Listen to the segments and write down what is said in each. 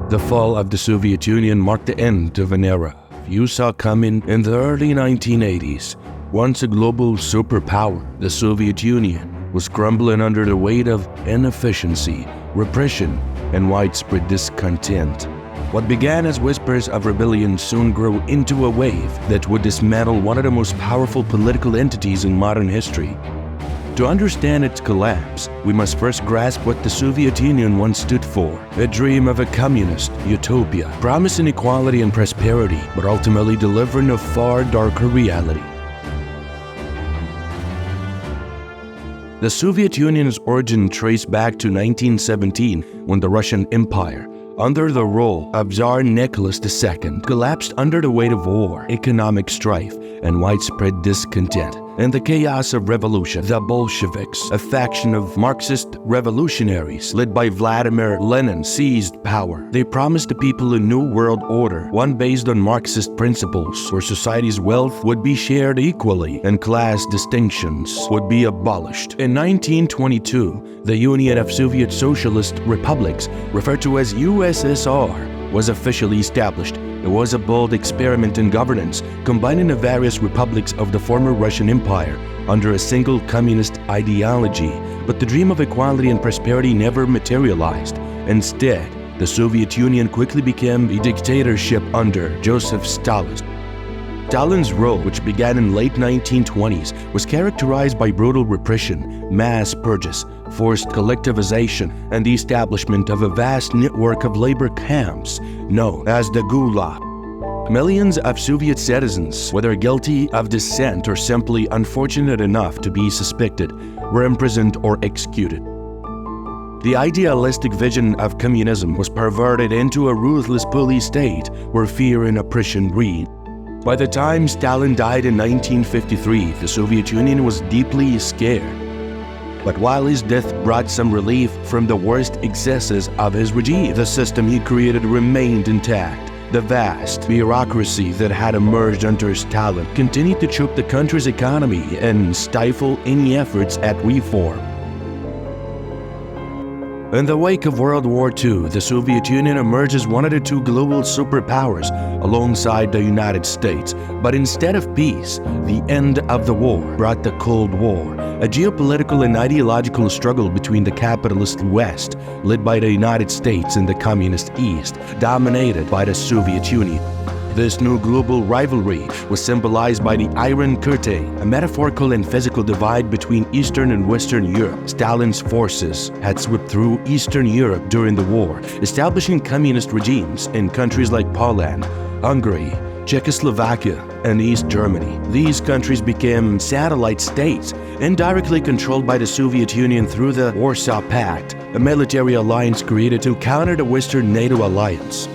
The fall of the Soviet Union marked the end of an era few saw coming in the early 1980s. Once a global superpower, the Soviet Union was crumbling under the weight of inefficiency, repression, and widespread discontent. What began as whispers of rebellion soon grew into a wave that would dismantle one of the most powerful political entities in modern history. To understand its collapse, we must first grasp what the Soviet Union once stood for: a dream of a communist utopia, promising equality and prosperity, but ultimately delivering a far darker reality. The Soviet Union's origin traced back to 1917, when the Russian Empire, under the rule of Tsar Nicholas II, collapsed under the weight of war, economic strife, and widespread discontent. In the chaos of revolution, the Bolsheviks, a faction of Marxist revolutionaries led by Vladimir Lenin, seized power. They promised the people a new world order, one based on Marxist principles, where society's wealth would be shared equally and class distinctions would be abolished. In 1922, the Union of Soviet Socialist Republics, referred to as USSR, was officially established. It was a bold experiment in governance, combining the various republics of the former Russian Empire under a single communist ideology. But the dream of equality and prosperity never materialized. Instead, the Soviet Union quickly became a dictatorship under Joseph Stalin. Stalin's rule, which began in late 1920s, was characterized by brutal repression, mass purges, forced collectivization, and the establishment of a vast network of labor camps known as the Gulag. Millions of Soviet citizens, whether guilty of dissent or simply unfortunate enough to be suspected, were imprisoned or executed. The idealistic vision of communism was perverted into a ruthless police state where fear and oppression reigned. By the time Stalin died in 1953, the Soviet Union was deeply scared. But while his death brought some relief from the worst excesses of his regime, the system he created remained intact. The vast bureaucracy that had emerged under Stalin continued to choke the country's economy and stifle any efforts at reform. In the wake of World War II, the Soviet Union emerged as one of the two global superpowers alongside the United States. But instead of peace, the end of the war brought the Cold War, a geopolitical and ideological struggle between the capitalist West, led by the United States, and the communist East, dominated by the Soviet Union. This new global rivalry was symbolized by the Iron Curtain, a metaphorical and physical divide between Eastern and Western Europe. Stalin's forces had swept through Eastern Europe during the war, establishing communist regimes in countries like Poland, Hungary, Czechoslovakia, and East Germany. These countries became satellite states, indirectly controlled by the Soviet Union through the Warsaw Pact, a military alliance created to counter the Western NATO alliance.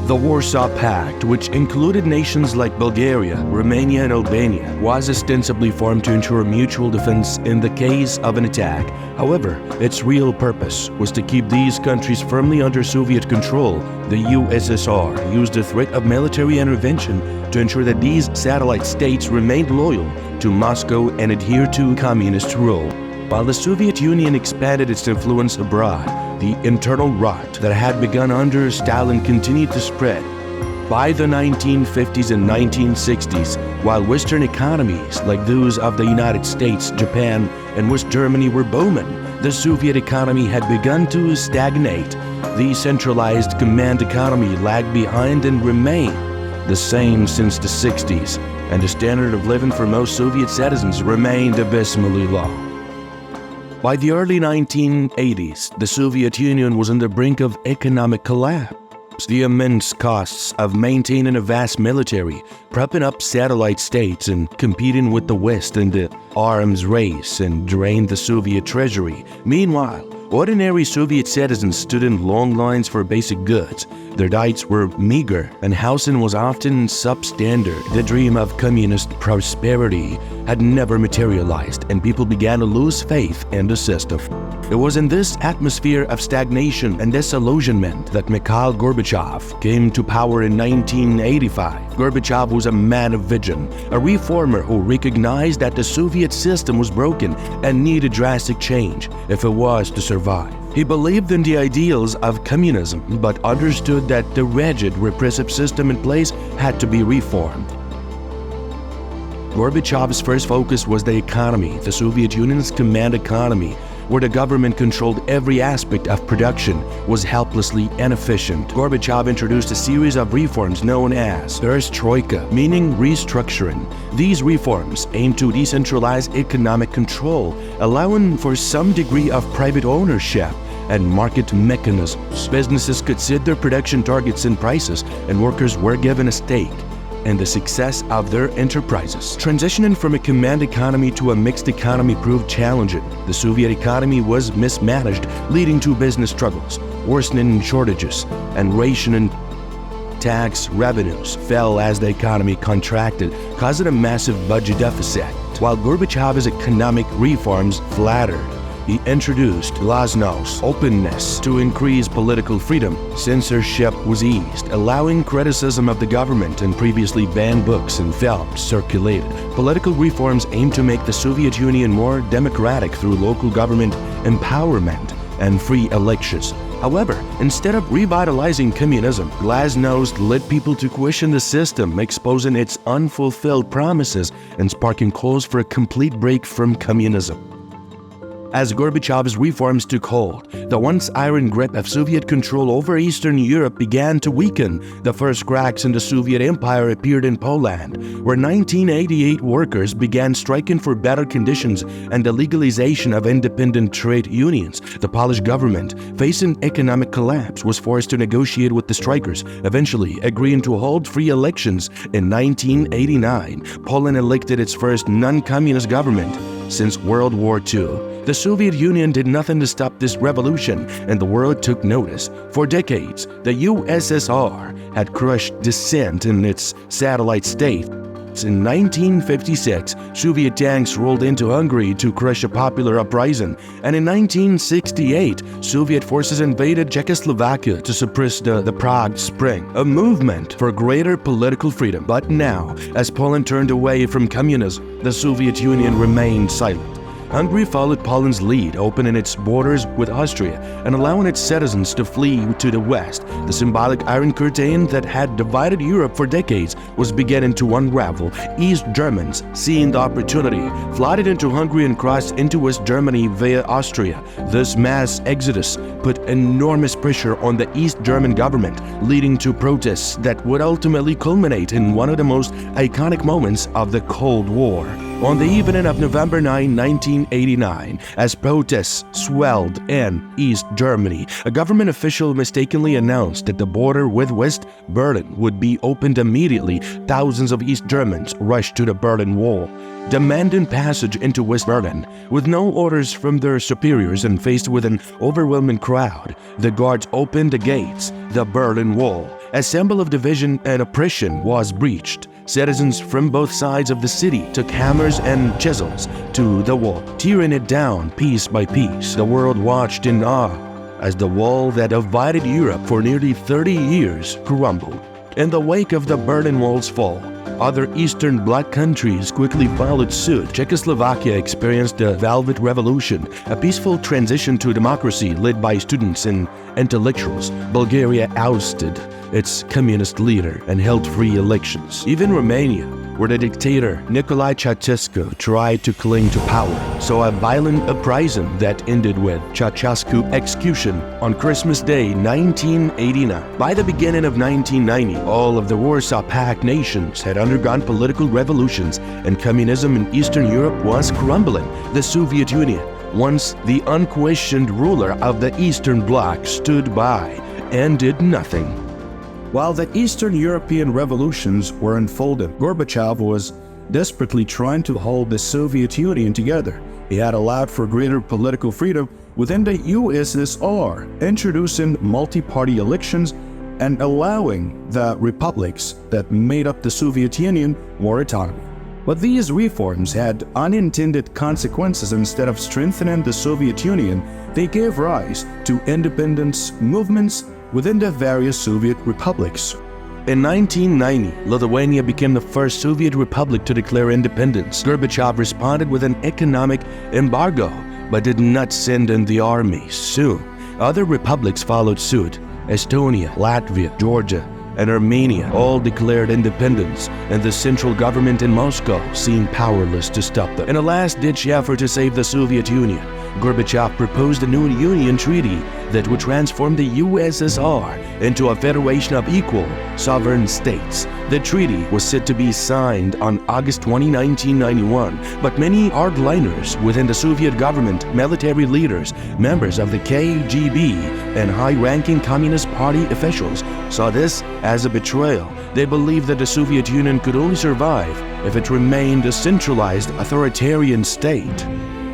The Warsaw Pact, which included nations like Bulgaria, Romania, and Albania, was ostensibly formed to ensure mutual defense in the case of an attack. However, its real purpose was to keep these countries firmly under Soviet control. The USSR used the threat of military intervention to ensure that these satellite states remained loyal to Moscow and adhered to communist rule. While the Soviet Union expanded its influence abroad, the internal rot that had begun under Stalin continued to spread. By the 1950s and 1960s, while Western economies like those of the United States, Japan, and West Germany were booming, the Soviet economy had begun to stagnate. The centralized command economy lagged behind and remained the same since the 60s, and the standard of living for most Soviet citizens remained abysmally low. By the early 1980s, the Soviet Union was on the brink of economic collapse. The immense costs of maintaining a vast military, propping up satellite states, and competing with the West in the arms race and drained the Soviet treasury. Meanwhile, ordinary Soviet citizens stood in long lines for basic goods. Their diets were meager, and housing was often substandard. The dream of communist prosperity had never materialized, and people began to lose faith in the system. It was in this atmosphere of stagnation and disillusionment that Mikhail Gorbachev came to power in 1985. Gorbachev was a man of vision, a reformer who recognized that the Soviet system was broken and needed drastic change if it was to survive. He believed in the ideals of communism, but understood that the rigid, repressive system in place had to be reformed. Gorbachev's first focus was the economy, the Soviet Union's command economy, where the government controlled every aspect of production, was helplessly inefficient. Gorbachev introduced a series of reforms known as perestroika, meaning restructuring. These reforms aimed to decentralize economic control, allowing for some degree of private ownership and market mechanisms. Businesses could set their production targets and prices, and workers were given a stake in the success of their enterprises. Transitioning from a command economy to a mixed economy proved challenging. The Soviet economy was mismanaged, leading to business struggles, worsening shortages, and rationing. Tax revenues fell as the economy contracted, causing a massive budget deficit. While Gorbachev's economic reforms flattered, he introduced glasnost, openness, to increase political freedom. Censorship was eased, allowing criticism of the government, and previously banned books and films circulated. Political reforms aimed to make the Soviet Union more democratic through local government empowerment and free elections. However, instead of revitalizing communism, glasnost led people to question the system, exposing its unfulfilled promises and sparking calls for a complete break from communism. As Gorbachev's reforms took hold, the once iron grip of Soviet control over Eastern Europe began to weaken. The first cracks in the Soviet Empire appeared in Poland, where 1988 workers began striking for better conditions and the legalization of independent trade unions. The Polish government, facing economic collapse, was forced to negotiate with the strikers, eventually agreeing to hold free elections. In 1989, Poland elected its first non-communist government since World War II. The Soviet Union did nothing to stop this revolution, and the world took notice. For decades, the USSR had crushed dissent in its satellite state. In 1956, Soviet tanks rolled into Hungary to crush a popular uprising, and in 1968, Soviet forces invaded Czechoslovakia to suppress the Prague Spring, a movement for greater political freedom. But now, as Poland turned away from communism, the Soviet Union remained silent. Hungary followed Poland's lead, opening its borders with Austria and allowing its citizens to flee to the west. The symbolic Iron Curtain that had divided Europe for decades was beginning to unravel. East Germans, seeing the opportunity, flooded into Hungary and crossed into West Germany via Austria. This mass exodus put enormous pressure on the East German government, leading to protests that would ultimately culminate in one of the most iconic moments of the Cold War. On the evening of November 9, 1989, as protests swelled in East Germany, a government official mistakenly announced that the border with West Berlin would be opened immediately. Thousands of East Germans rushed to the Berlin Wall, demanding passage into West Berlin. With no orders from their superiors and faced with an overwhelming crowd, the guards opened the gates. The Berlin Wall, a symbol of division and oppression, was breached. Citizens from both sides of the city took hammers and chisels to the wall, tearing it down piece by piece. The world watched in awe as the wall that divided Europe for nearly 30 years crumbled. In the wake of the Berlin Wall's fall, other Eastern Bloc countries quickly followed suit. Czechoslovakia experienced the Velvet Revolution, a peaceful transition to democracy led by students and intellectuals. Bulgaria ousted its communist leader and held free elections. Even Romania, where the dictator Nicolae Ceausescu tried to cling to power, saw a violent uprising that ended with Ceausescu's execution on Christmas Day 1989. By the beginning of 1990, all of the Warsaw Pact nations had undergone political revolutions, and communism in Eastern Europe was crumbling. The Soviet Union, once the unquestioned ruler of the Eastern Bloc, stood by and did nothing. While the Eastern European revolutions were unfolding, Gorbachev was desperately trying to hold the Soviet Union together. He had allowed for greater political freedom within the USSR, introducing multi-party elections and allowing the republics that made up the Soviet Union more autonomy. But these reforms had unintended consequences. Instead of strengthening the Soviet Union, they gave rise to independence movements within the various Soviet republics. In 1990, Lithuania became the first Soviet republic to declare independence. Gorbachev responded with an economic embargo, but did not send in the army. Soon, Other republics followed suit. Estonia, Latvia, Georgia, and Armenia all declared independence, and the central government in Moscow seemed powerless to stop them. In a last-ditch effort to save the Soviet Union, Gorbachev proposed a new union treaty that would transform the USSR into a federation of equal, sovereign states. The treaty was set to be signed on August 20, 1991, but many hardliners within the Soviet government, military leaders, members of the KGB, and high-ranking Communist Party officials saw this as a betrayal. They believed that the Soviet Union could only survive if it remained a centralized authoritarian state.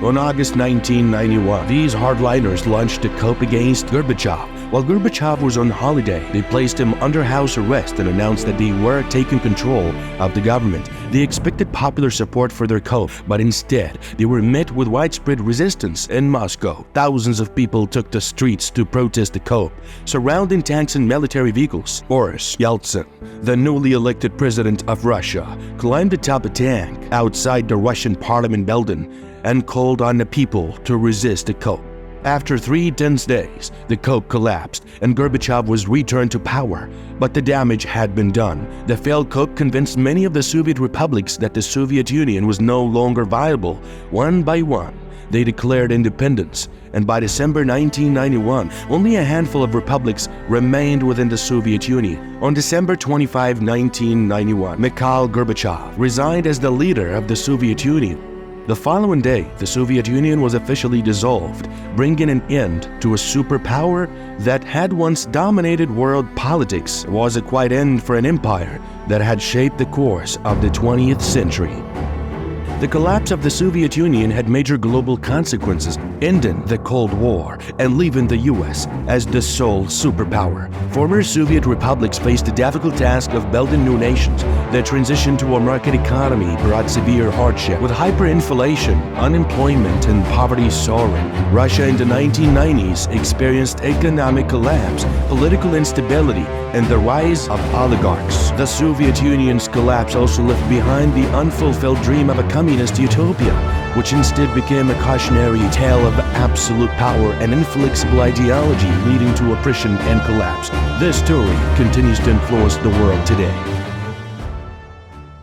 On August 1991, these hardliners launched a coup against Gorbachev. While Gorbachev was on holiday, they placed him under house arrest and announced that they were taking control of the government. They expected popular support for their coup, but instead, they were met with widespread resistance in Moscow. Thousands of people took the streets to protest the coup, surrounding tanks and military vehicles. Boris Yeltsin, the newly elected president of Russia, climbed atop a tank outside the Russian parliament building and called on the people to resist the coup. After 3 tense days, the coup collapsed and Gorbachev was returned to power, but the damage had been done. The failed coup convinced many of the Soviet republics that the Soviet Union was no longer viable. One by one, they declared independence, and by December 1991, only a handful of republics remained within the Soviet Union. On December 25, 1991, Mikhail Gorbachev resigned as the leader of the Soviet Union. The following day, the Soviet Union was officially dissolved, bringing an end to a superpower that had once dominated world politics. It was a quiet end for an empire that had shaped the course of the 20th century. The collapse of the Soviet Union had major global consequences, ending the Cold War and leaving the US as the sole superpower. Former Soviet republics faced the difficult task of building new nations. The transition to a market economy brought severe hardship. With hyperinflation, unemployment, and poverty soaring, Russia in the 1990s experienced economic collapse, political instability, and the rise of oligarchs. The Soviet Union's collapse also left behind the unfulfilled dream of a communist utopia, which instead became a cautionary tale of absolute power and inflexible ideology leading to oppression and collapse. This story continues to influence the world today.